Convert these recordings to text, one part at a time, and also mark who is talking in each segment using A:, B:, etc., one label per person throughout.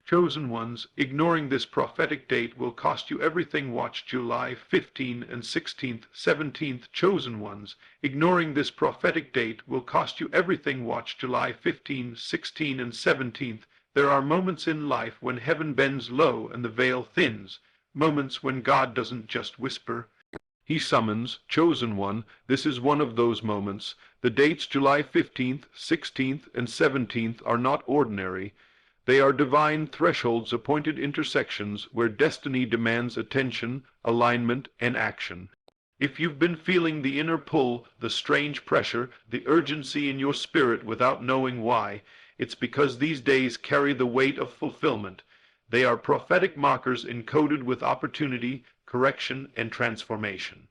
A: Chosen ones, ignoring this prophetic date will cost you everything. Watch July 15th and 16th, 17th. Chosen ones, ignoring this prophetic date will cost you everything. Watch July 15th, 16th, and 17th. There are moments in life when heaven bends low and the veil thins, moments when God doesn't just whisper. He summons. Chosen one, this is one of those moments. The dates July 15th, 16th, and 17th are not ordinary. They are divine thresholds, appointed intersections where destiny demands attention, alignment, and action. If you've been feeling the inner pull, the strange pressure, the urgency in your spirit without knowing why, it's because these days carry the weight of fulfillment. They are prophetic markers encoded with opportunity, correction, and transformation.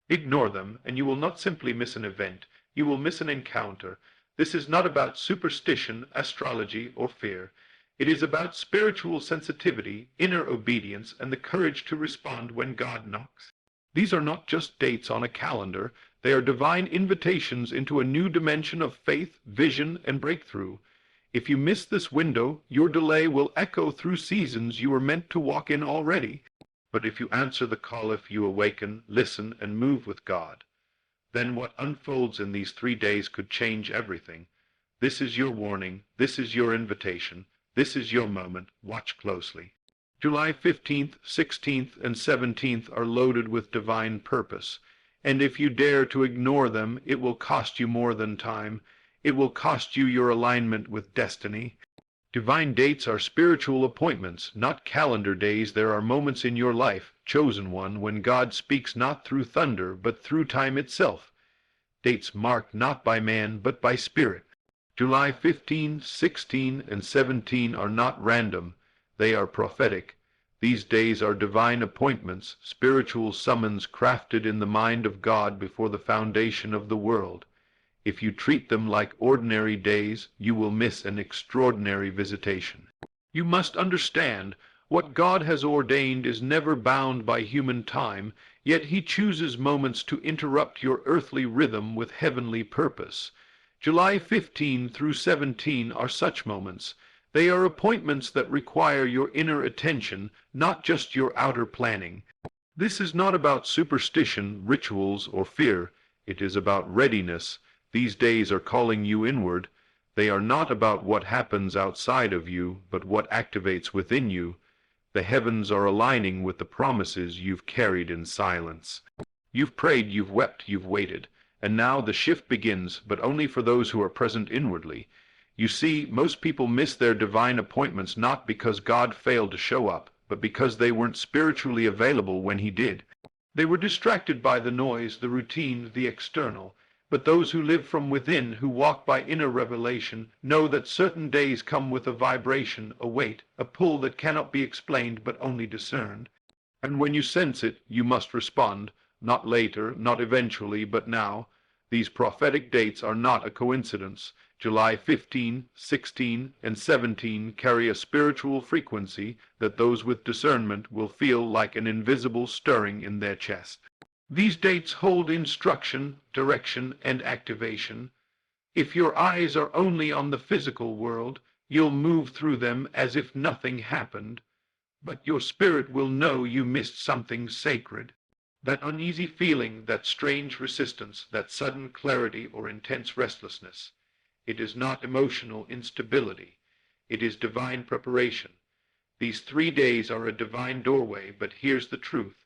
A: Ignore them, and you will not simply miss an event, you will miss an encounter. This is not about superstition, astrology, or fear. It is about spiritual sensitivity, inner obedience, and the courage to respond when God knocks. These are not just dates on a calendar. They are divine invitations into a new dimension of faith, vision, and breakthrough. If you miss this window, your delay will echo through seasons you were meant to walk in already. But if you answer the call, if you awaken, listen, and move with God, then what unfolds in these 3 days could change everything. This is your warning. This is your invitation. This is your moment. Watch closely. July 15th, 16th, and 17th are loaded with divine purpose, and if you dare to ignore them, it will cost you more than time. It will cost you your alignment with destiny. Divine dates are spiritual appointments, not calendar days. There are moments in your life, chosen one, when God speaks not through thunder, but through time itself. Dates marked not by man, but by spirit. July 15, 16, and 17 are not random. They are prophetic. These days are divine appointments, spiritual summons crafted in the mind of God before the foundation of the world. If you treat them like ordinary days, you will miss an extraordinary visitation. You must understand, what God has ordained is never bound by human time, yet He chooses moments to interrupt your earthly rhythm with heavenly purpose. July 15 through 17 are such moments. They are appointments that require your inner attention, not just your outer planning. This is not about superstition, rituals, or fear. It is about readiness. These days are calling you inward. They are not about what happens outside of you, but what activates within you. The heavens are aligning with the promises you've carried in silence. You've prayed, you've wept, you've waited. And now the shift begins, but only for those who are present inwardly. You see, most people miss their divine appointments not because God failed to show up, but because they weren't spiritually available when He did. They were distracted by the noise, the routine, the external. But those who live from within, who walk by inner revelation, know that certain days come with a vibration, a weight, a pull that cannot be explained but only discerned. And when you sense it, you must respond. Not later, not eventually, but now. These prophetic dates are not a coincidence. July 15, 16, and 17 carry a spiritual frequency that those with discernment will feel like an invisible stirring in their chest. These dates hold instruction, direction, and activation. If your eyes are only on the physical world, you'll move through them as if nothing happened. But your spirit will know you missed something sacred. That uneasy feeling, that strange resistance, that sudden clarity or intense restlessness. It is not emotional instability. It is divine preparation. These 3 days are a divine doorway, but here's the truth.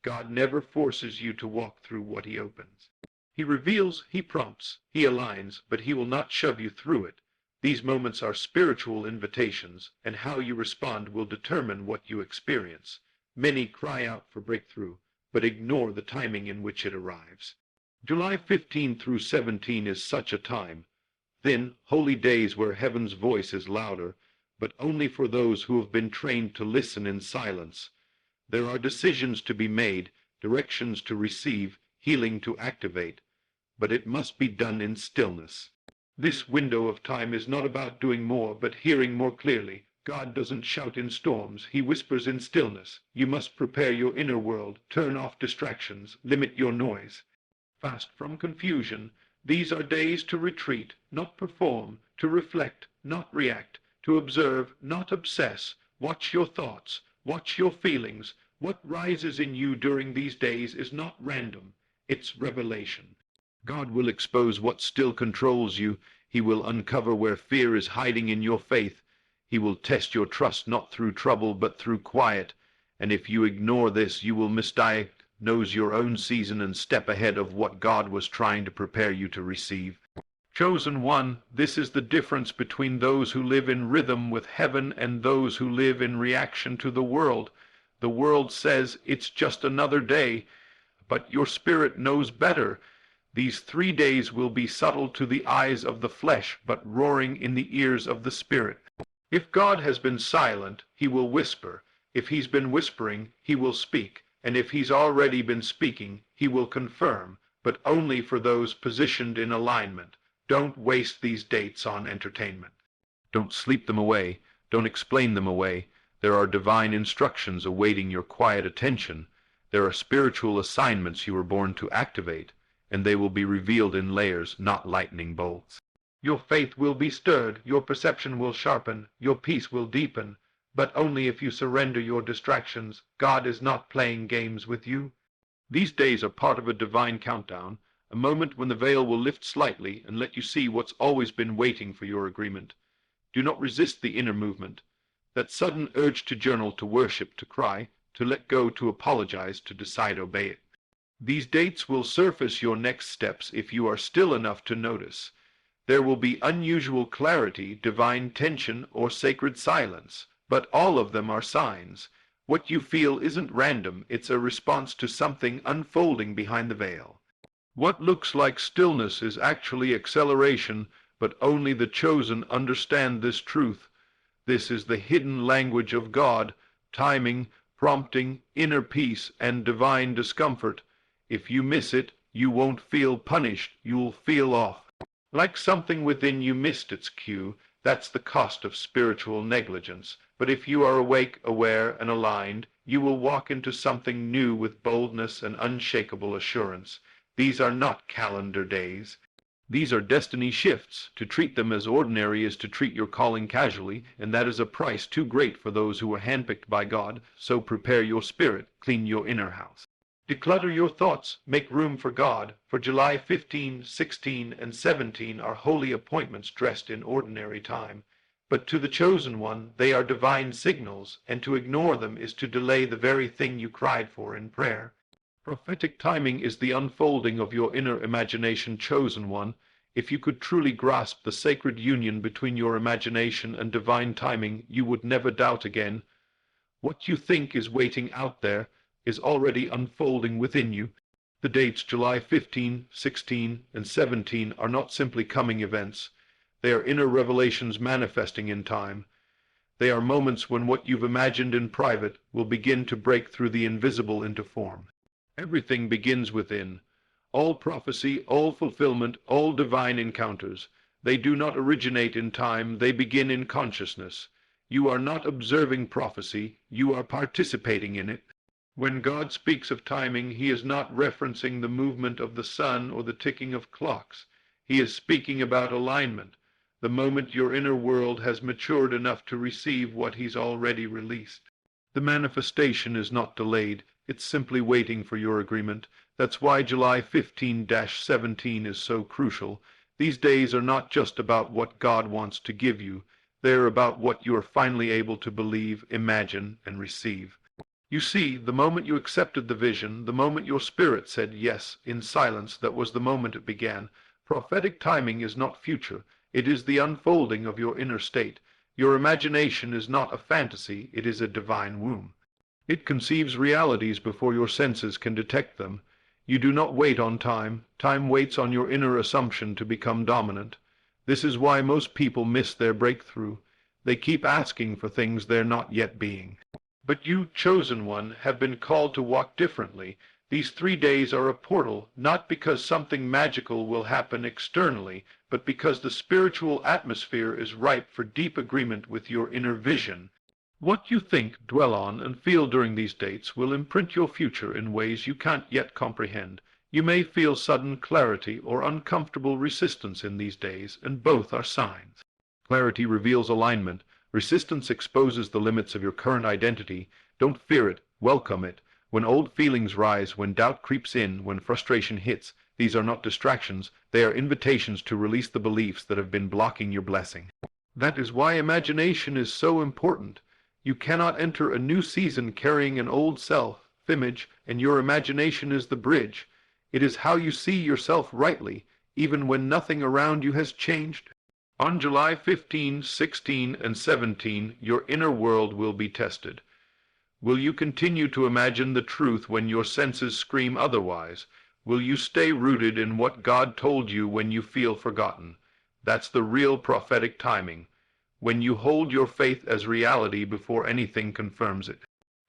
A: God never forces you to walk through what He opens. He reveals, He prompts, He aligns, but He will not shove you through it. These moments are spiritual invitations, and how you respond will determine what you experience. Many cry out for breakthrough, but ignore the timing in which it arrives. July 15 through 17 is such a time. Then, holy days where heaven's voice is louder, but only for those who have been trained to listen in silence. There are decisions to be made, directions to receive, healing to activate, but it must be done in stillness. This window of time is not about doing more, but hearing more clearly. God doesn't shout in storms, He whispers in stillness. You must prepare your inner world, turn off distractions, limit your noise. Fast from confusion. These are days to retreat, not perform, to reflect, not react, to observe, not obsess. Watch your thoughts. Watch your feelings. What rises in you during these days is not random. It's revelation. God will expose what still controls you. He will uncover where fear is hiding in your faith. He will test your trust not through trouble but through quiet. And if you ignore this, you will misdiagnose your own season and step ahead of what God was trying to prepare you to receive. Chosen one, this is the difference between those who live in rhythm with heaven and those who live in reaction to the world. The world says it's just another day, but your spirit knows better. These 3 days will be subtle to the eyes of the flesh, but roaring in the ears of the spirit. If God has been silent, he will whisper. If he's been whispering, he will speak. And if he's already been speaking, he will confirm, but only for those positioned in alignment. Don't waste these dates on entertainment. Don't sleep them away. Don't explain them away. There are divine instructions awaiting your quiet attention. There are spiritual assignments you were born to activate, and they will be revealed in layers, not lightning bolts. Your faith will be stirred, your perception will sharpen, your peace will deepen, but only if you surrender your distractions. God is not playing games with you. These days are part of a divine countdown, a moment when the veil will lift slightly and let you see what's always been waiting for your agreement. Do not resist the inner movement, that sudden urge to journal, to worship, to cry, to let go, to apologize, to decide obey it. These dates will surface your next steps if you are still enough to notice. There will be unusual clarity, divine tension, or sacred silence, but all of them are signs. What you feel isn't random, it's a response to something unfolding behind the veil. What looks like stillness is actually acceleration, but only the chosen understand this truth. This is the hidden language of God, timing, prompting, inner peace, and divine discomfort. If you miss it, you won't feel punished, you'll feel off. Like something within you missed its cue. That's the cost of spiritual negligence. But if you are awake, aware, and aligned, you will walk into something new with boldness and unshakable assurance. These are not calendar days. These are destiny shifts. To treat them as ordinary is to treat your calling casually, and that is a price too great for those who are handpicked by God. So prepare your spirit, clean your inner house. Declutter your thoughts, make room for God, for July 15, 16, and 17 are holy appointments dressed in ordinary time. But to the chosen one, they are divine signals, and to ignore them is to delay the very thing you cried for in prayer. Prophetic timing is the unfolding of your inner imagination, chosen one. If you could truly grasp the sacred union between your imagination and divine timing, you would never doubt again. What you think is waiting out there is already unfolding within you. The dates July 15, 16, and 17 are not simply coming events. They are inner revelations manifesting in time. They are moments when what you've imagined in private will begin to break through the invisible into form. Everything begins within. All prophecy, all fulfillment, all divine encounters. They do not originate in time, they begin in consciousness. You are not observing prophecy, you are participating in it. When God speaks of timing, he is not referencing the movement of the sun or the ticking of clocks. He is speaking about alignment, the moment your inner world has matured enough to receive what he's already released. The manifestation is not delayed, it's simply waiting for your agreement. That's why July 15-17 is so crucial. These days are not just about what God wants to give you. They're about what you are finally able to believe, imagine, and receive. You see, the moment you accepted the vision, the moment your spirit said yes in silence, that was the moment it began. Prophetic timing is not future. It is the unfolding of your inner state. Your imagination is not a fantasy, it is a divine womb. It conceives realities before your senses can detect them. You do not wait on time. Time waits on your inner assumption to become dominant. This is why most people miss their breakthrough. They keep asking for things they're not yet being. But you, chosen one, have been called to walk differently. These 3 days are a portal, not because something magical will happen externally, but because the spiritual atmosphere is ripe for deep agreement with your inner vision. What you think, dwell on, and feel during these dates will imprint your future in ways you can't yet comprehend. You may feel sudden clarity or uncomfortable resistance in these days, and both are signs. Clarity reveals alignment. Resistance exposes the limits of your current identity. Don't fear it, welcome it. When old feelings rise, when doubt creeps in, when frustration hits, these are not distractions, they are invitations to release the beliefs that have been blocking your blessing. That is why imagination is so important. You cannot enter a new season carrying an old self-image, and your imagination is the bridge. It is how you see yourself rightly, even when nothing around you has changed. On July 15, 16, and 17, your inner world will be tested. Will you continue to imagine the truth when your senses scream otherwise? Will you stay rooted in what God told you when you feel forgotten? That's the real prophetic timing, when you hold your faith as reality before anything confirms it.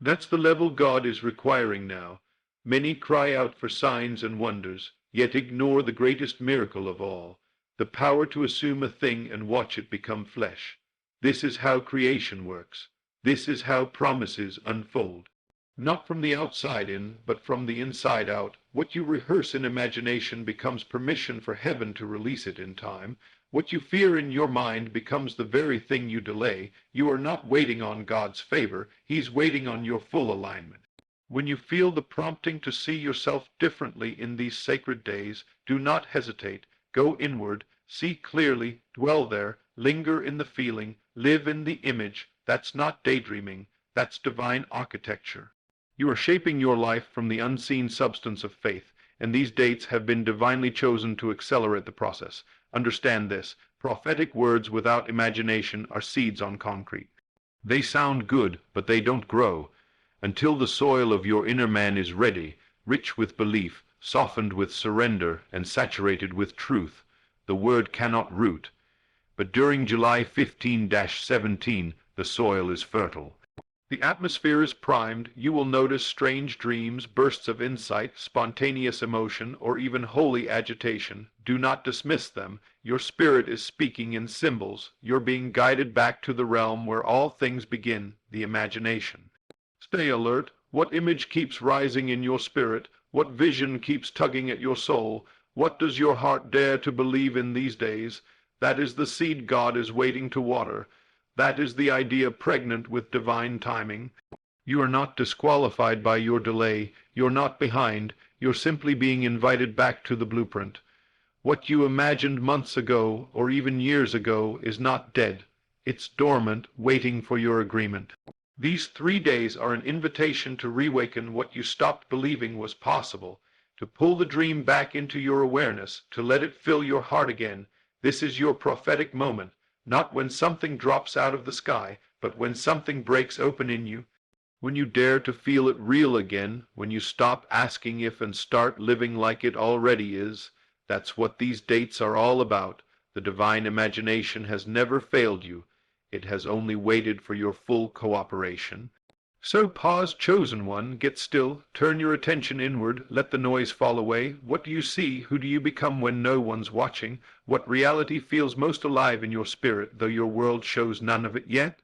A: That's the level God is requiring now. Many cry out for signs and wonders, yet ignore the greatest miracle of all, the power to assume a thing and watch it become flesh. This is how creation works. This is how promises unfold. Not from the outside in, but from the inside out. What you rehearse in imagination becomes permission for heaven to release it in time. What you fear in your mind becomes the very thing you delay. You are not waiting on God's favor. He's waiting on your full alignment. When you feel the prompting to see yourself differently in these sacred days, do not hesitate. Go inward, see clearly, dwell there, linger in the feeling, live in the image. That's not daydreaming. That's divine architecture. You are shaping your life from the unseen substance of faith, and these dates have been divinely chosen to accelerate the process. Understand this. Prophetic words without imagination are seeds on concrete. They sound good, but they don't grow. Until the soil of your inner man is ready, rich with belief, softened with surrender, and saturated with truth, the word cannot root. But during July 15-17, the soil is fertile. The atmosphere is primed. You will notice strange dreams, bursts of insight, spontaneous emotion, or even holy agitation. Do not dismiss them. Your spirit is speaking in symbols. You're being guided back to the realm where all things begin, the imagination. Stay alert. What image keeps rising in your spirit? What vision keeps tugging at your soul? What does your heart dare to believe in these days? That is the seed God is waiting to water. That is the idea pregnant with divine timing. You are not disqualified by your delay. You're not behind. You're simply being invited back to the blueprint. What you imagined months ago, or even years ago, is not dead. It's dormant, waiting for your agreement. These 3 days are an invitation to reawaken what you stopped believing was possible, to pull the dream back into your awareness, to let it fill your heart again. This is your prophetic moment. Not when something drops out of the sky, but when something breaks open in you. When you dare to feel it real again, when you stop asking if and start living like it already is. That's what these dates are all about. The divine imagination has never failed you. It has only waited for your full cooperation. So pause, chosen one, get still, turn your attention inward, let the noise fall away. What do you see? Who do you become when no one's watching? What reality feels most alive in your spirit, though your world shows none of it yet?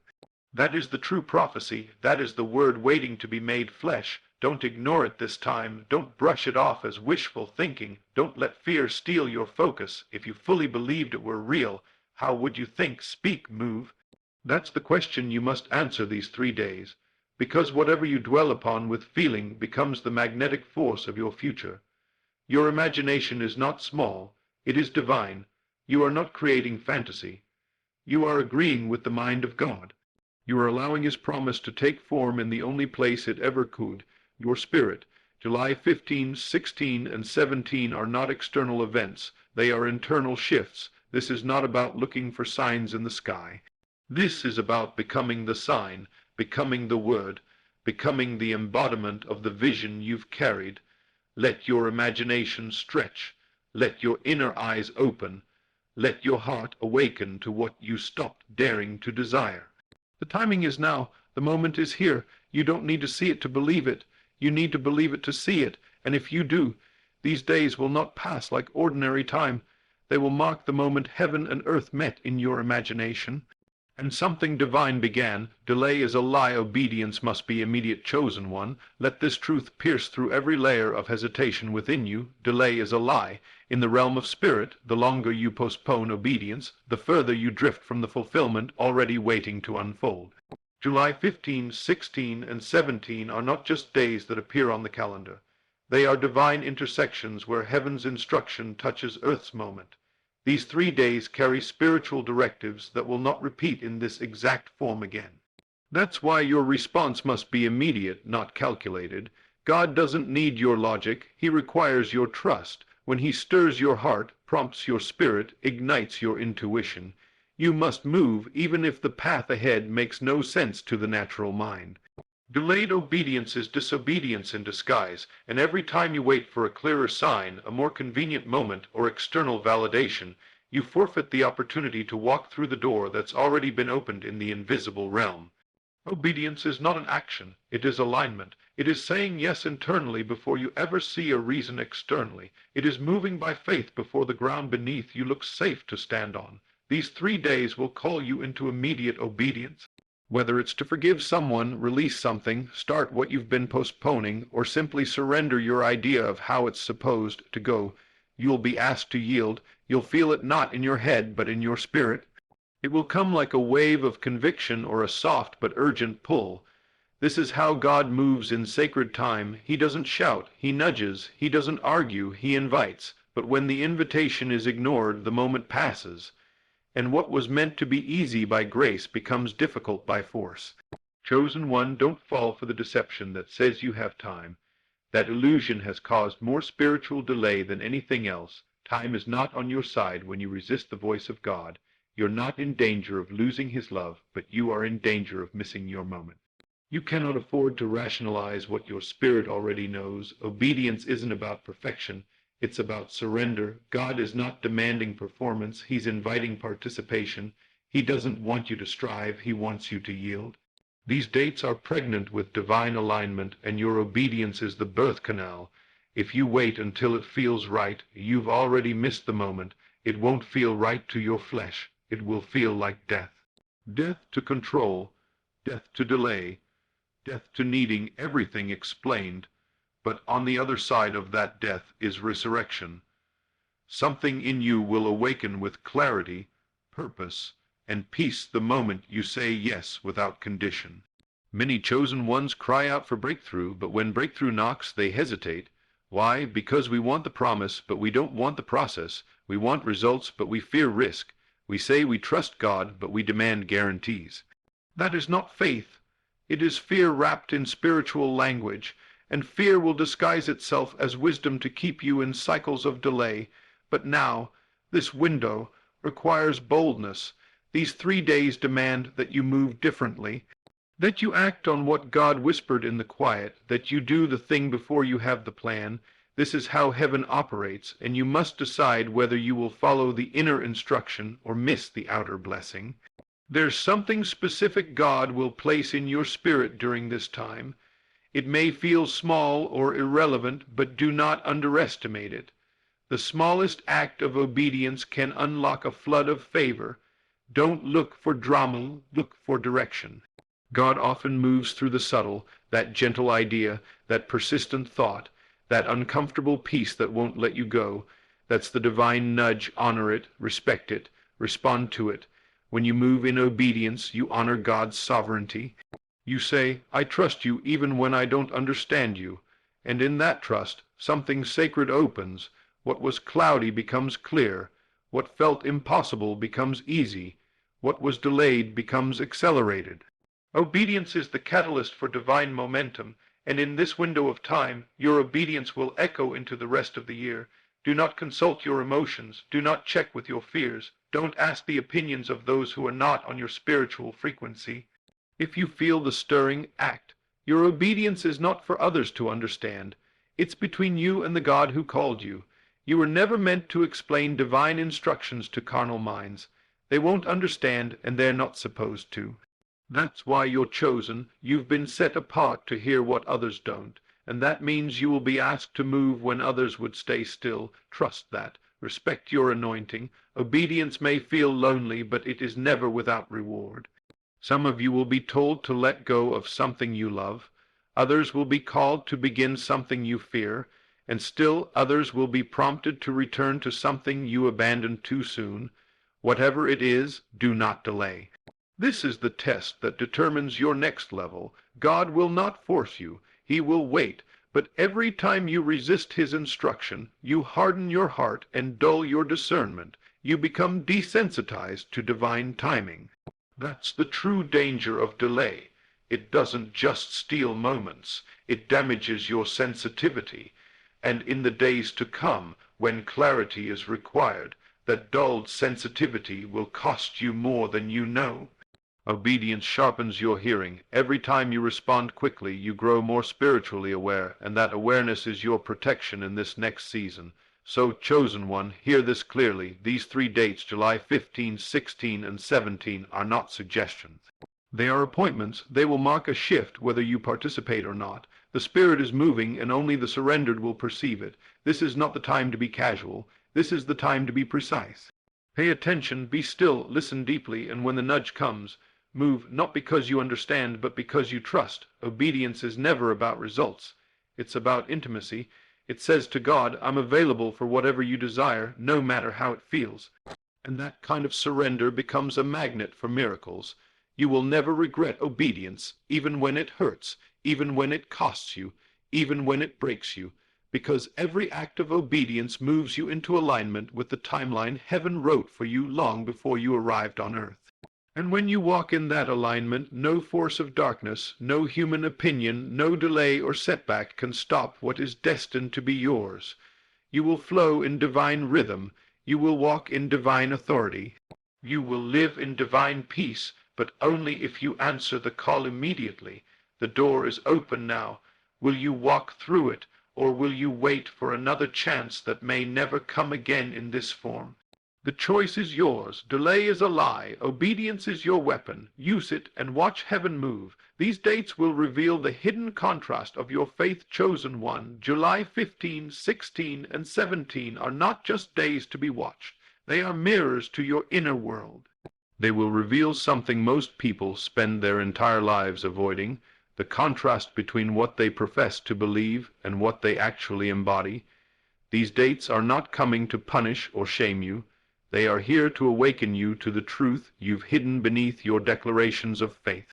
A: That is the true prophecy. That is the word waiting to be made flesh. Don't ignore it this time. Don't brush it off as wishful thinking. Don't let fear steal your focus. If you fully believed it were real, how would you think, speak, move? That's the question you must answer these 3 days. Because whatever you dwell upon with feeling becomes the magnetic force of your future. Your imagination is not small, it is divine. You are not creating fantasy. You are agreeing with the mind of God. You are allowing His promise to take form in the only place it ever could, your spirit. July 15, 16, and 17 are not external events. They are internal shifts. This is not about looking for signs in the sky. This is about becoming the sign, becoming the word, becoming the embodiment of the vision you've carried. Let your imagination stretch. Let your inner eyes open. Let your heart awaken to what you stopped daring to desire. The timing is now. The moment is here. You don't need to see it to believe it. You need to believe it to see it. And if you do, these days will not pass like ordinary time. They will mark the moment heaven and earth met in your imagination. And something divine began. Delay is a lie, obedience must be immediate, chosen one. Let this truth pierce through every layer of hesitation within you. Delay is a lie. In the realm of spirit, the longer you postpone obedience, the further you drift from the fulfillment already waiting to unfold. July 15, 16, and 17 are not just days that appear on the calendar. They are divine intersections where heaven's instruction touches earth's moment. These 3 days carry spiritual directives that will not repeat in this exact form again. That's why your response must be immediate, not calculated. God doesn't need your logic, he requires your trust. When he stirs your heart, prompts your spirit, ignites your intuition, you must move even if the path ahead makes no sense to the natural mind. Delayed obedience is disobedience in disguise, and every time you wait for a clearer sign, a more convenient moment, or external validation, you forfeit the opportunity to walk through the door that's already been opened in the invisible realm. Obedience is not an action, it is alignment. It is saying yes internally before you ever see a reason externally. It is moving by faith before the ground beneath you looks safe to stand on. These 3 days will call you into immediate obedience. Whether it's to forgive someone, release something, start what you've been postponing, or simply surrender your idea of how it's supposed to go, you'll be asked to yield. You'll feel it not in your head, but in your spirit. It will come like a wave of conviction or a soft but urgent pull. This is how God moves in sacred time. He doesn't shout, he nudges, he doesn't argue, he invites. But when the invitation is ignored, the moment passes, and what was meant to be easy by grace becomes difficult by force. Chosen one, don't fall for the deception that says you have time. That illusion has caused more spiritual delay than anything else. Time is not on your side when you resist the voice of God. You're not in danger of losing his love, but you are in danger of missing your moment. You cannot afford to rationalize what your spirit already knows. Obedience isn't about perfection. It's about surrender. God is not demanding performance. He's inviting participation. He doesn't want you to strive. He wants you to yield. These dates are pregnant with divine alignment, and your obedience is the birth canal. If you wait until it feels right, you've already missed the moment. It won't feel right to your flesh. It will feel like death. Death to control, death to delay, death to needing everything explained. But on the other side of that death is resurrection. Something in you will awaken with clarity, purpose, and peace the moment you say yes without condition. Many chosen ones cry out for breakthrough, but when breakthrough knocks, they hesitate. Why? Because we want the promise, but we don't want the process. We want results, but we fear risk. We say we trust God, but we demand guarantees. That is not faith. It is fear wrapped in spiritual language, and fear will disguise itself as wisdom to keep you in cycles of delay. But now, this window requires boldness. These 3 days demand that you move differently, that you act on what God whispered in the quiet, that you do the thing before you have the plan. This is how heaven operates, and you must decide whether you will follow the inner instruction or miss the outer blessing. There's something specific God will place in your spirit during this time. It may feel small or irrelevant, but do not underestimate it. The smallest act of obedience can unlock a flood of favor. Don't look for drama, look for direction. God often moves through the subtle, that gentle idea, that persistent thought, that uncomfortable peace that won't let you go. That's the divine nudge. Honor it, respect it, respond to it. When you move in obedience, you honor God's sovereignty. You say, I trust you even when I don't understand you. And in that trust, something sacred opens. What was cloudy becomes clear. What felt impossible becomes easy. What was delayed becomes accelerated. Obedience is the catalyst for divine momentum, and in this window of time, your obedience will echo into the rest of the year. Do not consult your emotions. Do not check with your fears. Don't ask the opinions of those who are not on your spiritual frequency. If you feel the stirring, act. Your obedience is not for others to understand. It's between you and the God who called you. You were never meant to explain divine instructions to carnal minds. They won't understand, and they're not supposed to. That's why you're chosen. You've been set apart to hear what others don't, and that means you will be asked to move when others would stay still. Trust that. Respect your anointing. Obedience may feel lonely, but it is never without reward. Some of you will be told to let go of something you love. Others will be called to begin something you fear, and still others will be prompted to return to something you abandoned too soon. Whatever it is, do not delay. This is the test that determines your next level. God will not force you. He will wait. But every time you resist his instruction, you harden your heart and dull your discernment. You become desensitized to divine timing. That's the true danger of delay. It doesn't just steal moments. It damages your sensitivity. And in the days to come, when clarity is required, that dulled sensitivity will cost you more than you know. Obedience sharpens your hearing. Every time you respond quickly, you grow more spiritually aware, and that awareness is your protection in this next season. So, chosen one, hear this clearly. These 3 dates, July 15, 16, and 17, are not suggestions. They are appointments. They will mark a shift whether you participate or not. The Spirit is moving, and only the surrendered will perceive it. This is not the time to be casual. This is the time to be precise. Pay attention, be still, listen deeply, and when the nudge comes, move not because you understand, but because you trust. Obedience is never about results. It's about intimacy. It says to God, I'm available for whatever you desire, no matter how it feels. And that kind of surrender becomes a magnet for miracles. You will never regret obedience, even when it hurts, even when it costs you, even when it breaks you, because every act of obedience moves you into alignment with the timeline heaven wrote for you long before you arrived on earth. And when you walk in that alignment, no force of darkness, no human opinion, no delay or setback can stop what is destined to be yours. You will flow in divine rhythm. You will walk in divine authority. You will live in divine peace, but only if you answer the call immediately. The door is open now. Will you walk through it, or will you wait for another chance that may never come again in this form? The choice is yours. Delay is a lie. Obedience is your weapon. Use it and watch heaven move. These dates will reveal the hidden contrast of your faith, chosen one. July 15, 16, and 17 are not just days to be watched. They are mirrors to your inner world. They will reveal something most people spend their entire lives avoiding, the contrast between what they profess to believe and what they actually embody. These dates are not coming to punish or shame you. They are here to awaken you to the truth you've hidden beneath your declarations of faith.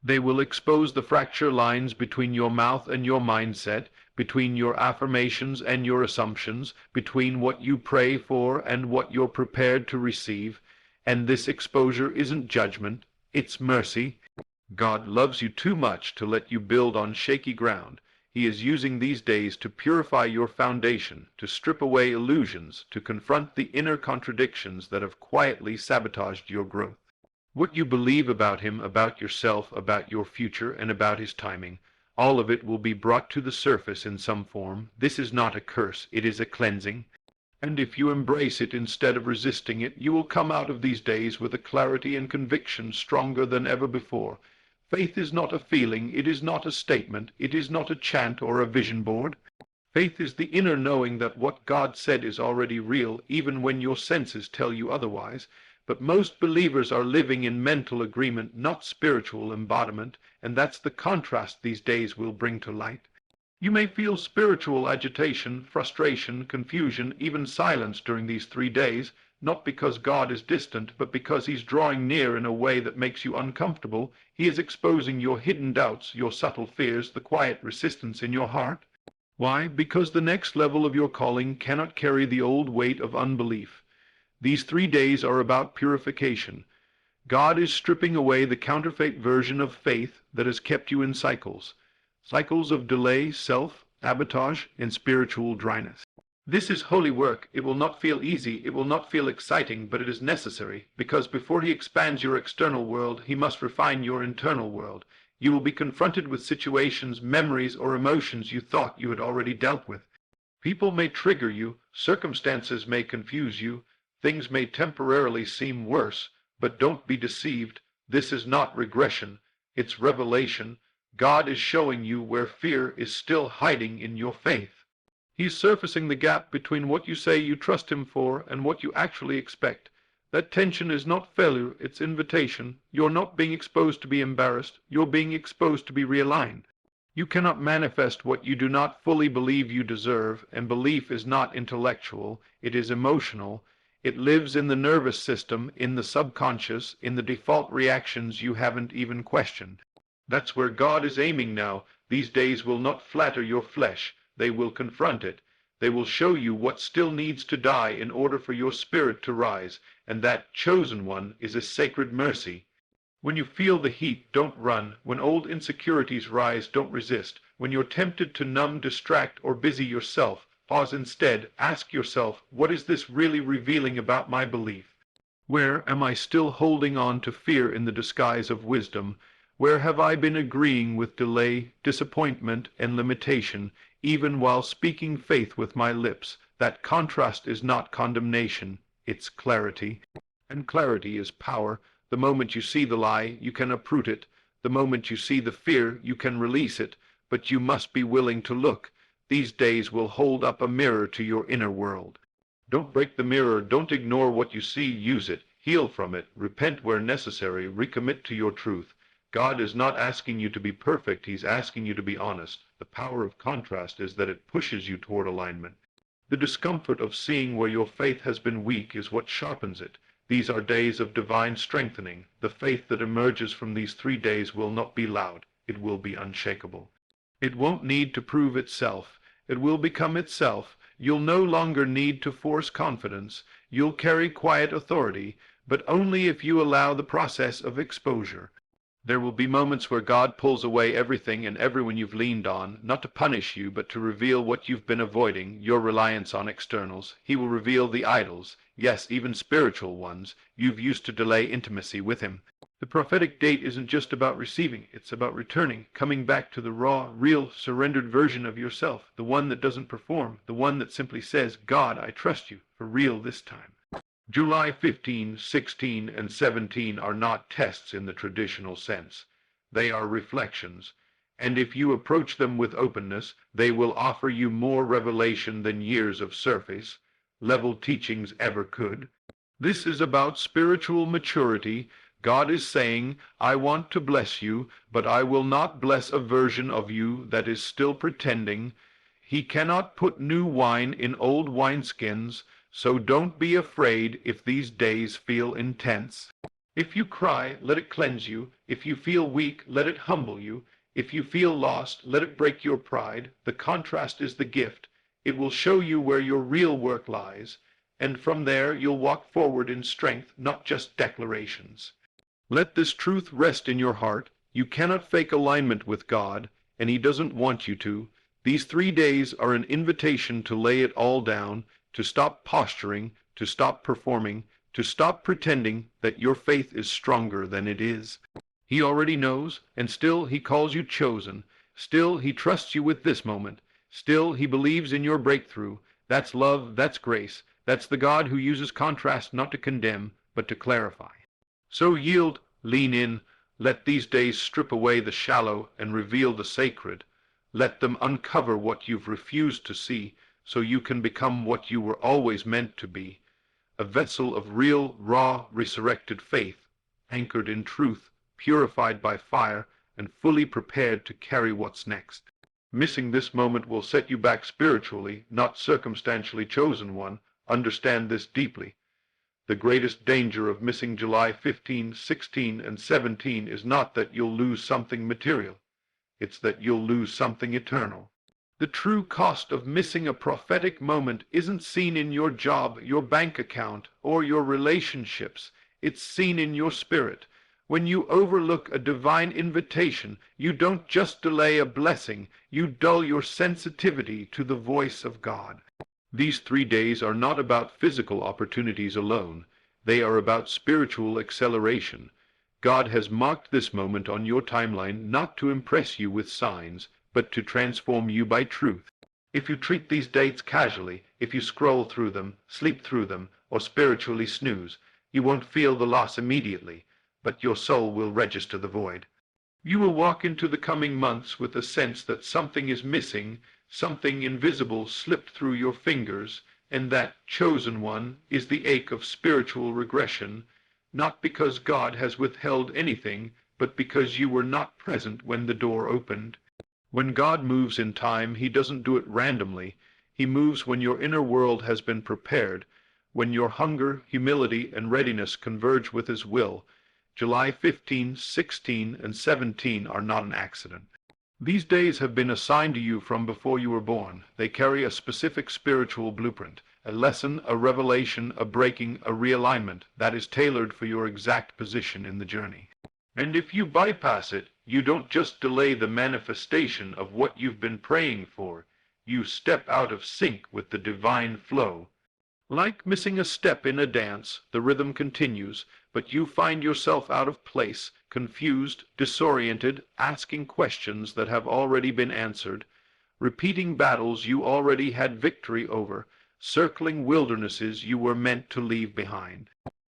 A: They will expose the fracture lines between your mouth and your mindset, between your affirmations and your assumptions, between what you pray for and what you're prepared to receive. And this exposure isn't judgment, it's mercy. God loves you too much to let you build on shaky ground. He is using these days to purify your foundation, to strip away illusions, to confront the inner contradictions that have quietly sabotaged your growth. What you believe about him, about yourself, about your future, and about his timing, all of it will be brought to the surface in some form. This is not a curse, it is a cleansing. And if you embrace it instead of resisting it, you will come out of these days with a clarity and conviction stronger than ever before. Faith is not a feeling, it is not a statement, it is not a chant or a vision board. Faith is the inner knowing that what God said is already real, even when your senses tell you otherwise. But most believers are living in mental agreement, not spiritual embodiment, and that's the contrast these days will bring to light. You may feel spiritual agitation, frustration, confusion, even silence during these 3 days, not because God is distant, but because he's drawing near in a way that makes you uncomfortable. He is exposing your hidden doubts, your subtle fears, the quiet resistance in your heart. Why? Because the next level of your calling cannot carry the old weight of unbelief. These 3 days are about purification. God is stripping away the counterfeit version of faith that has kept you in cycles of delay, self-sabotage, and spiritual dryness. This is holy work. It will not feel easy, it will not feel exciting, but it is necessary, because before he expands your external world, he must refine your internal world. You will be confronted with situations, memories, or emotions you thought you had already dealt with. People may trigger you, circumstances may confuse you, things may temporarily seem worse, but don't be deceived. This is not regression, it's revelation. God is showing you where fear is still hiding in your faith. He's surfacing the gap between what you say you trust him for and what you actually expect. That tension is not failure, it's invitation. You're not being exposed to be embarrassed, you're being exposed to be realigned. You cannot manifest what you do not fully believe you deserve, and belief is not intellectual, it is emotional. It lives in the nervous system, in the subconscious, in the default reactions you haven't even questioned. That's where God is aiming now. These days will not flatter your flesh. They will confront it. They will show you what still needs to die in order for your spirit to rise, and that chosen one is a sacred mercy. When you feel the heat, don't run. When old insecurities rise, don't resist. When you're tempted to numb, distract, or busy yourself, pause instead. Ask yourself, what is this really revealing about my belief? Where am I still holding on to fear in the disguise of wisdom? Where have I been agreeing with delay, disappointment, and limitation, even while speaking faith with my lips? That contrast is not condemnation, it's clarity. And clarity is power. The moment you see the lie, you can uproot it. The moment you see the fear, you can release it. But you must be willing to look. These days will hold up a mirror to your inner world. Don't break the mirror. Don't ignore what you see. Use it. Heal from it. Repent where necessary. Recommit to your truth. God is not asking you to be perfect. He's asking you to be honest. The power of contrast is that it pushes you toward alignment. The discomfort of seeing where your faith has been weak is what sharpens it. These are days of divine strengthening. The faith that emerges from these 3 days will not be loud. It will be unshakable. It won't need to prove itself. It will become itself. You'll no longer need to force confidence. You'll carry quiet authority, but only if you allow the process of exposure. There will be moments where God pulls away everything and everyone you've leaned on, not to punish you, but to reveal what you've been avoiding, your reliance on externals. He will reveal the idols, yes, even spiritual ones, you've used to delay intimacy with him. The prophetic date isn't just about receiving, it's about returning, coming back to the raw, real, surrendered version of yourself, the one that doesn't perform, the one that simply says, God, I trust you, for real this time. July 15, 16, and 17 are not tests in the traditional sense. They are reflections, and if you approach them with openness, they will offer you more revelation than years of surface-level teachings ever could. This is about spiritual maturity. God is saying, I want to bless you, but I will not bless a version of you that is still pretending. He cannot put new wine in old wineskins. So don't be afraid if these days feel intense. If you cry, let it cleanse you. If you feel weak, let it humble you. If you feel lost, let it break your pride. The contrast is the gift. It will show you where your real work lies, and from there you'll walk forward in strength, not just declarations. Let this truth rest in your heart. You cannot fake alignment with God, and He doesn't want you to. These 3 days are an invitation to lay it all down, to stop posturing, to stop performing, to stop pretending that your faith is stronger than it is. He already knows, and still He calls you chosen. Still He trusts you with this moment. Still He believes in your breakthrough. That's love, that's grace. That's the God who uses contrast not to condemn, but to clarify. So yield, lean in, let these days strip away the shallow and reveal the sacred. Let them uncover what you've refused to see, so you can become what you were always meant to be, a vessel of real, raw, resurrected faith, anchored in truth, purified by fire, and fully prepared to carry what's next. Missing this moment will set you back spiritually, not circumstantially chosen one. Understand this deeply. The greatest danger of missing July 15, 16, and 17 is not that you'll lose something material. It's that you'll lose something eternal. The true cost of missing a prophetic moment isn't seen in your job, your bank account, or your relationships. It's seen in your spirit. When you overlook a divine invitation, you don't just delay a blessing, you dull your sensitivity to the voice of God. These 3 days are not about physical opportunities alone. They are about spiritual acceleration. God has marked this moment on your timeline not to impress you with signs, but to transform you by truth. If you treat these dates casually, if you scroll through them, sleep through them, or spiritually snooze, you won't feel the loss immediately, but your soul will register the void. You will walk into the coming months with a sense that something is missing, Something invisible slipped through your fingers, and that chosen one is the ache of spiritual regression, not because God has withheld anything, but because you were not present when the door opened. When God moves in time, he doesn't do it randomly. He moves when your inner world has been prepared, when your hunger, humility, and readiness converge with his will. July 15, 16, and 17 are not an accident. These days have been assigned to you from before you were born. They carry a specific spiritual blueprint, a lesson, a revelation, a breaking, a realignment that is tailored for your exact position in the journey. And if you bypass it, you don't just delay the manifestation of what you've been praying for. You step out of sync with the divine flow. Like missing a step in a dance, the rhythm continues, but you find yourself out of place, confused, disoriented, asking questions that have already been answered, repeating battles you already had victory over, circling wildernesses you were meant to leave behind.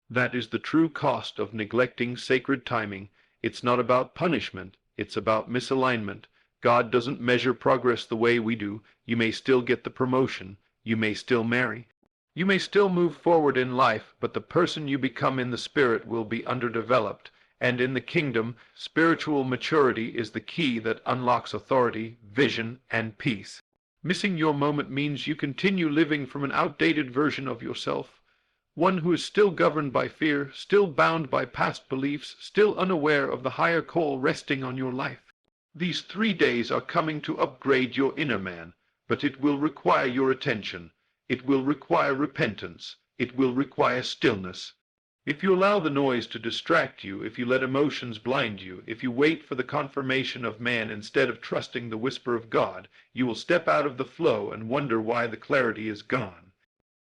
A: That is the true cost of neglecting sacred timing. It's not about punishment, it's about misalignment. God doesn't measure progress the way we do. You may still get the promotion, you may still marry, you may still move forward in life, but the person you become in the spirit will be underdeveloped, and in the kingdom, spiritual maturity is the key that unlocks authority, vision, and peace. Missing your moment means you continue living from an outdated version of yourself, one who is still governed by fear, still bound by past beliefs, still unaware of the higher call resting on your life. These 3 days are coming to upgrade your inner man, but it will require your attention. It will require repentance. It will require stillness. If you allow the noise to distract you, if you let emotions blind you, if you wait for the confirmation of man instead of trusting the whisper of God, you will step out of the flow and wonder why the clarity is gone.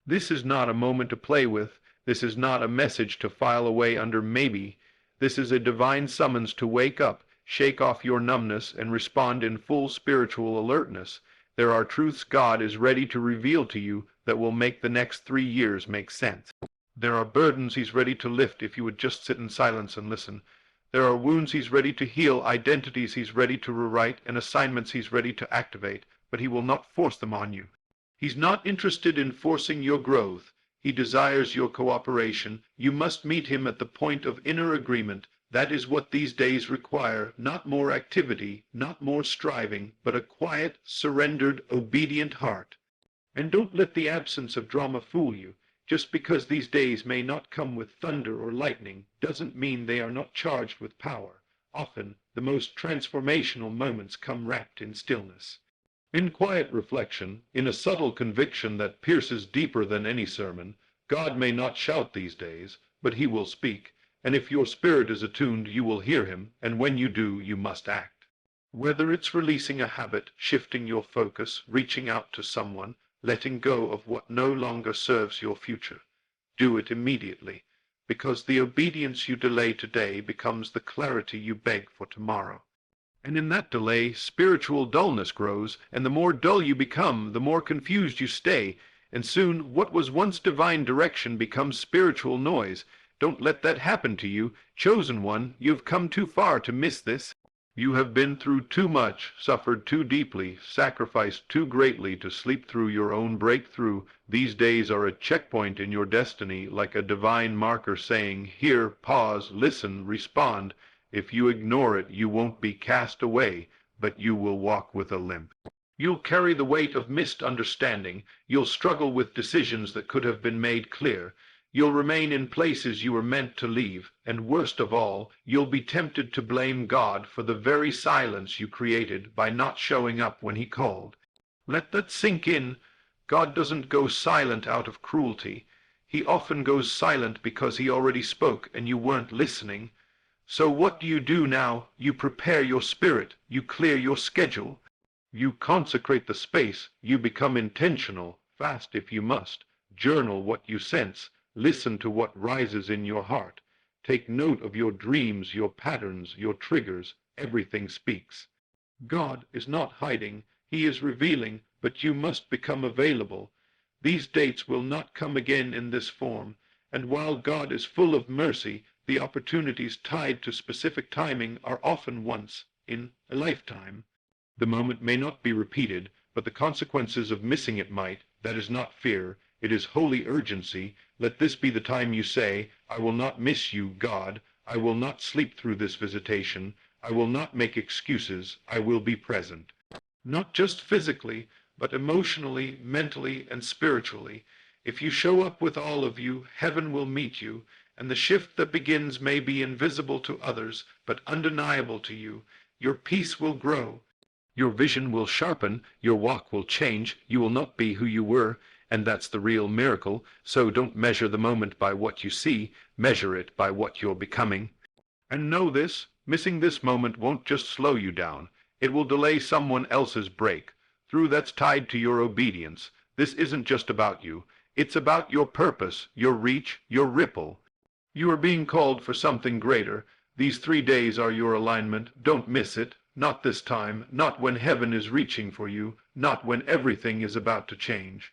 A: This is not a moment to play with. This is not a message to file away under maybe. This is a divine summons to wake up, shake off your numbness, and respond in full spiritual alertness. There are truths God is ready to reveal to you that will make the next 3 years make sense. There are burdens he's ready to lift if you would just sit in silence and listen. There are wounds he's ready to heal, identities he's ready to rewrite, and assignments he's ready to activate, but he will not force them on you. He's not interested in forcing your growth. He desires your cooperation. You must meet him at the point of inner agreement. That is what these days require, not more activity, not more striving, but a quiet, surrendered, obedient heart. And don't let the absence of drama fool you. Just because these days may not come with thunder or lightning doesn't mean they are not charged with power. Often, the most transformational moments come wrapped in stillness. In quiet reflection, in a subtle conviction that pierces deeper than any sermon, God may not shout these days, but he will speak. And if your spirit is attuned, you will hear him, and when you do, you must act. Whether it's releasing a habit, shifting your focus, reaching out to someone, letting go of what no longer serves your future, do it immediately, because the obedience you delay today becomes the clarity you beg for tomorrow. And in that delay, spiritual dullness grows, and the more dull you become, the more confused you stay, and soon what was once divine direction becomes spiritual noise. Don't let that happen to you. Chosen one, you've come too far to miss this. You have been through too much, suffered too deeply, sacrificed too greatly to sleep through your own breakthrough. These days are a checkpoint in your destiny, like a divine marker saying, here, pause, listen, respond. If you ignore it, you won't be cast away, but you will walk with a limp. You'll carry the weight of missed understanding. You'll struggle with decisions that could have been made clear. You'll remain in places you were meant to leave, and worst of all, you'll be tempted to blame God for the very silence you created by not showing up when he called. Let that sink in. God doesn't go silent out of cruelty. He often goes silent because he already spoke and you weren't listening. So what do you do now? You prepare your spirit. You clear your schedule. You consecrate the space. You become intentional. Fast if you must. Journal what you sense. Listen to what rises in your heart. Take note of your dreams, your patterns, your triggers. Everything speaks. God is not hiding. He is revealing, but you must become available. These dates will not come again in this form, and while God is full of mercy, the opportunities tied to specific timing are often once in a lifetime. The moment may not be repeated, but the consequences of missing it might, that is not fear, it is holy urgency. Let this be the time you say, I will not miss you, God. I will not sleep through this visitation. I will not make excuses. I will be present. Not just physically, but emotionally, mentally, and spiritually. If you show up with all of you, heaven will meet you, and the shift that begins may be invisible to others, but undeniable to you. Your peace will grow. Your vision will sharpen, your walk will change, you will not be who you were, and that's the real miracle. So don't measure the moment by what you see, measure it by what you're becoming. And know this, missing this moment won't just slow you down, it will delay someone else's break. Through that's tied to your obedience. This isn't just about you, it's about your purpose, your reach, your ripple. You are being called for something greater. These 3 days are your alignment. Don't miss it. Not this time, not when heaven is reaching for you, not when everything is about to change.